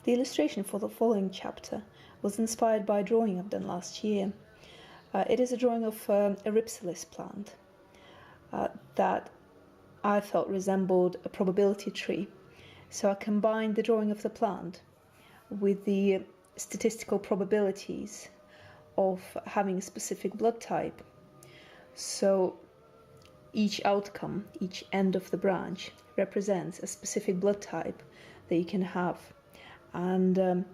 The illustration for the following chapter was inspired by a drawing I've done last year. It is a drawing of a ripsalis plant that I felt resembled a probability tree. So I combined the drawing of the plant with the statistical probabilities of having a specific blood type. So each outcome, each end of the branch represents a specific blood type that you can have. And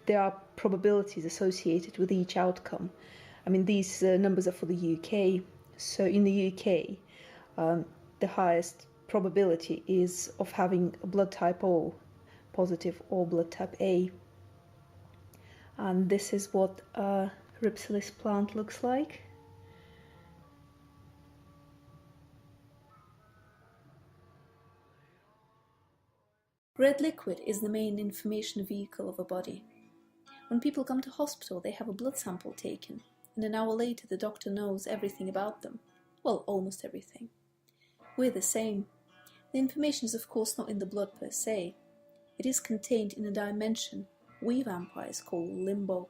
there are probabilities associated with each outcome. I mean, these numbers are for the UK. So in the UK, the highest probability is of having a blood type O, positive, or blood type A. And this is what a ripsalis plant looks like. Red liquid is the main information vehicle of a body. When people come to hospital, they have a blood sample taken, and an hour later the doctor knows everything about them. Well, almost everything. We're the same. The information is of course not in the blood per se. It is contained in a dimension we vampires call limbo.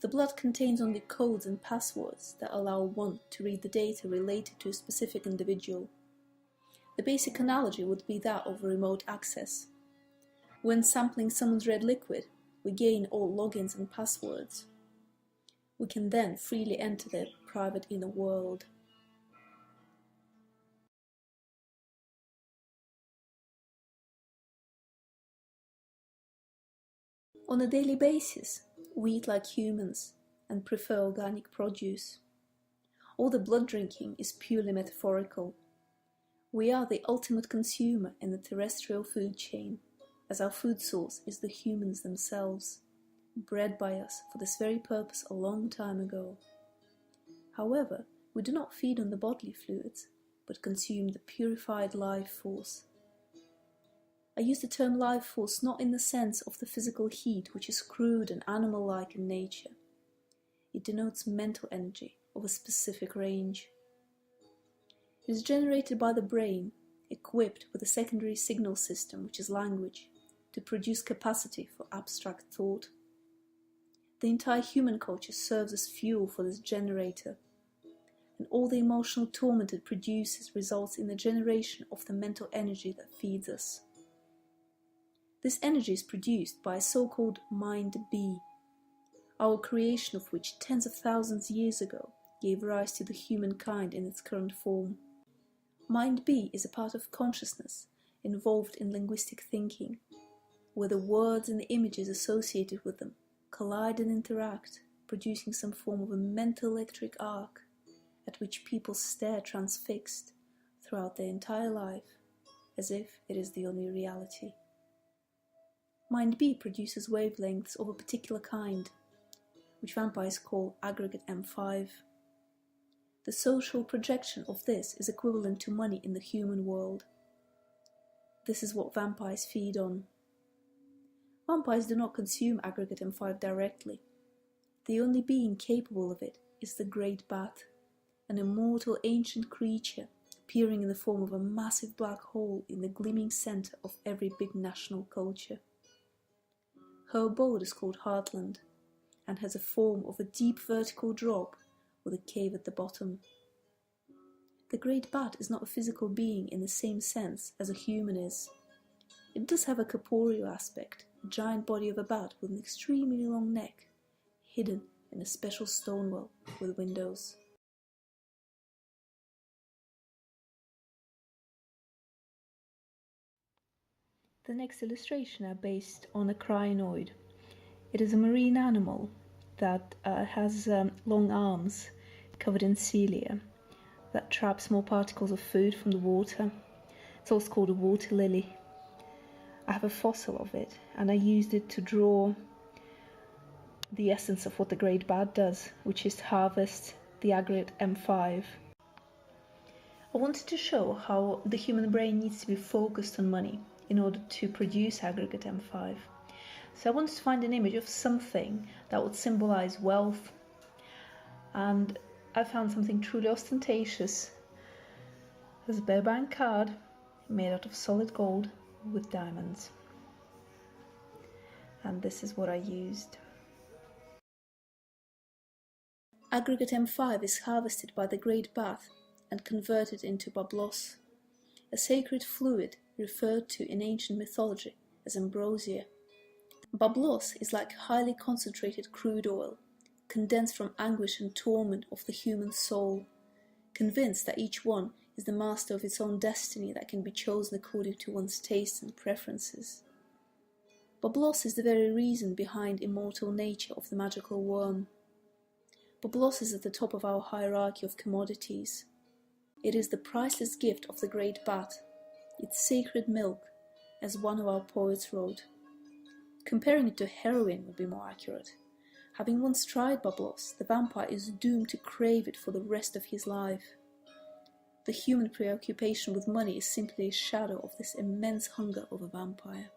The blood contains only codes and passwords that allow one to read the data related to a specific individual. The basic analogy would be that of remote access. When sampling someone's red liquid, we gain all logins and passwords. We can then freely enter their private inner world. On a daily basis, we eat like humans and prefer organic produce. All the blood drinking is purely metaphorical. We are the ultimate consumer in the terrestrial food chain, as our food source is the humans themselves, bred by us for this very purpose a long time ago. However, we do not feed on the bodily fluids, but consume the purified life force. I use the term life force not in the sense of the physical heat, which is crude and animal-like in nature. It denotes mental energy of a specific range. It is generated by the brain, equipped with a secondary signal system, which is language, to produce capacity for abstract thought. The entire human culture serves as fuel for this generator, and all the emotional torment it produces results in the generation of the mental energy that feeds us. This energy is produced by a so-called mind bee, our creation of which tens of thousands of years ago gave rise to the humankind in its current form. Mind B is a part of consciousness involved in linguistic thinking, where the words and the images associated with them collide and interact, producing some form of a mental electric arc at which people stare transfixed throughout their entire life, as if it is the only reality. Mind B produces wavelengths of a particular kind, which vampires call aggregate M5. The social projection of this is equivalent to money in the human world. This is what vampires feed on. Vampires do not consume aggregate M5 directly. The only being capable of it is the Great Bat, an immortal ancient creature appearing in the form of a massive black hole in the gleaming center of every big national culture. Her abode is called Heartland, and has a form of a deep vertical drop with a cave at the bottom. The Great Bat is not a physical being in the same sense as a human is. It does have a corporeal aspect, a giant body of a bat with an extremely long neck, hidden in a special stone well with windows. The next illustration are based on a crinoid. It is a marine animal that has long arms covered in cilia that trap small particles of food from the water. It's also called a water lily. I have a fossil of it, and I used it to draw the essence of what the Great Bat does, which is to harvest the aggregate M5. I wanted to show how the human brain needs to be focused on money in order to produce aggregate M5. So I wanted to find an image of something that would symbolize wealth, and I found something truly ostentatious. There's a Burbank card made out of solid gold with diamonds. and this is what I used. Aggregate M5 is harvested by the Great Bath and converted into bablos, a sacred fluid referred to in ancient mythology as ambrosia. Bablos is like highly concentrated crude oil, condensed from anguish and torment of the human soul, convinced that each one is the master of its own destiny that can be chosen according to one's tastes and preferences. Bablos is the very reason behind immortal nature of the magical worm. Bablos is at the top of our hierarchy of commodities. It is the priceless gift of the Great Bat, its sacred milk, as one of our poets wrote. Comparing it to heroin would be more accurate. Having once tried bablos, the vampire is doomed to crave it for the rest of his life. The human preoccupation with money is simply a shadow of this immense hunger of a vampire.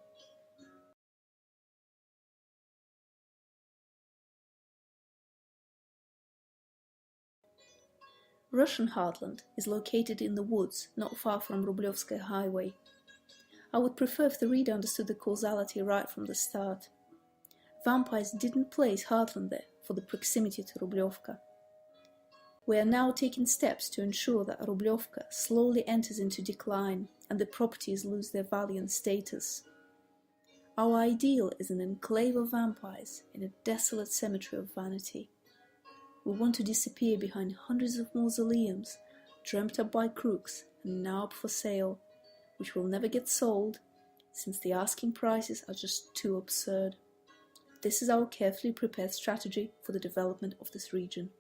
Russian Heartland is located in the woods not far from Rublevskaya Highway. I would prefer if the reader understood the causality right from the start. Vampires didn't place Heartland there for the proximity to Rublevka. We are now taking steps to ensure that Rublevka slowly enters into decline and the properties lose their value and status. Our ideal is an enclave of vampires in a desolate cemetery of vanity. We want to disappear behind hundreds of mausoleums, dreamt up by crooks and now up for sale, which will never get sold, since the asking prices are just too absurd. This is our carefully prepared strategy for the development of this region.